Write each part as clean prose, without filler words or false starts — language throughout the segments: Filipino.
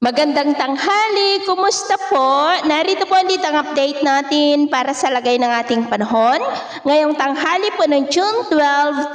Magandang tanghali, kumusta po? Narito po ulit ang update natin para sa lagay ng ating panahon. Ngayong tanghali po ng June 12,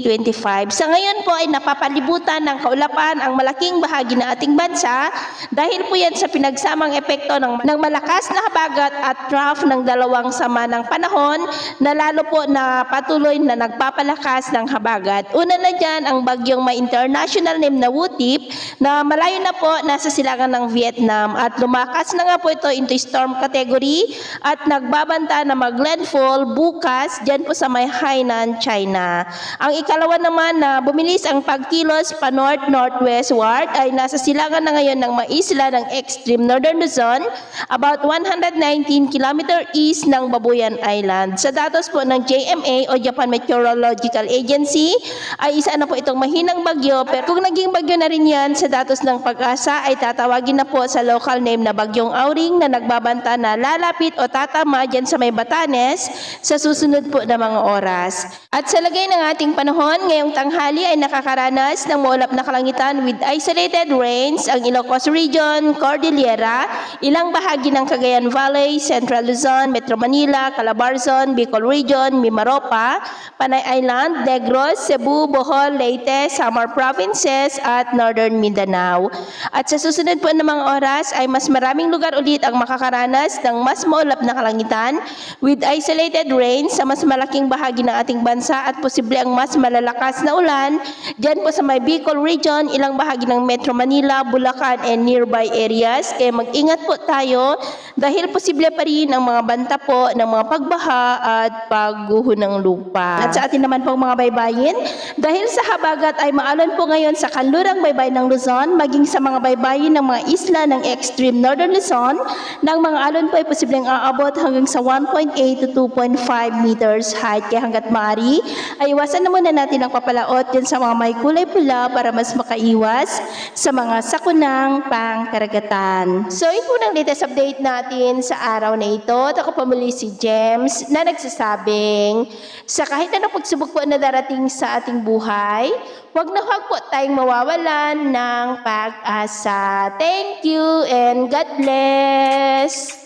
2025. Sa ngayon po ay napapalibutan ng kaulapan ang malaking bahagi ng ating bansa dahil po yan sa pinagsamang epekto ng malakas na habagat at trough ng dalawang sama ng panahon na lalo po na patuloy na nagpapalakas ng habagat. Una na dyan ang bagyong may international name na Wutip na malayo na po nasa silangan ng Vietnam at lumakas na nga po ito into storm category at nagbabanta na mag-landfall bukas dyan po sa may Hainan, China. Ang ikalawa naman na bumilis ang pagkilos pa north-northwestward ay nasa silangan na ngayon ng mga isla ng extreme northern Luzon about 119 km east ng Babuyan Island. Sa datos po ng JMA o Japan Meteorological Agency ay isa na po itong mahinang bagyo pero kung naging bagyo na rin yan sa datos ng Pag-asa ay tatawagin na po sa local name na Bagyong Auring na nagbabanta na lalapit o tatama dyan sa may Batanes sa susunod po na mga oras. At sa lagay ng ating panahon, ngayong tanghali ay nakakaranas ng maulap na kalangitan with isolated rains ang Ilocos Region, Cordillera, ilang bahagi ng Cagayan Valley, Central Luzon, Metro Manila, Calabarzon, Bicol Region, Mimaropa, Panay Island, Negros, Cebu, Bohol, Leyte, Samar Provinces at Northern Mindanao. At sa susunod po ng mga oras ay mas maraming lugar ulit ang makakaranas ng mas maulap na kalangitan with isolated rain sa mas malaking bahagi ng ating bansa at posible ang mas malalakas na ulan dyan po sa may Bicol Region, ilang bahagi ng Metro Manila, Bulacan and nearby areas. Kaya mag-ingat po tayo dahil posible pa rin ang mga banta po ng mga pagbaha at pagguho ng lupa. At sa atin naman pong mga baybayin, dahil sa habagat ay maalon po ngayon sa kanlurang baybayin ng Luzon, maging sa mga baybayin ng mga isla ng extreme northern Luzon, ng mga alon po ay posibleng aabot hanggang sa 1.8 to 2.5 meters height. Kaya hanggat maaari, ay iwasan na muna natin ang papalaot dyan sa mga may kulay pula para mas makaiwas sa mga sakunang pangkaragatan. So, ito ang latest update natin sa araw na ito. At ako pamuli si James na nagsasabing sa kahit anong pagsubok po na darating sa ating buhay, huwag na huwag po tayong mawawalan ng pag-asa. Thank you and God bless!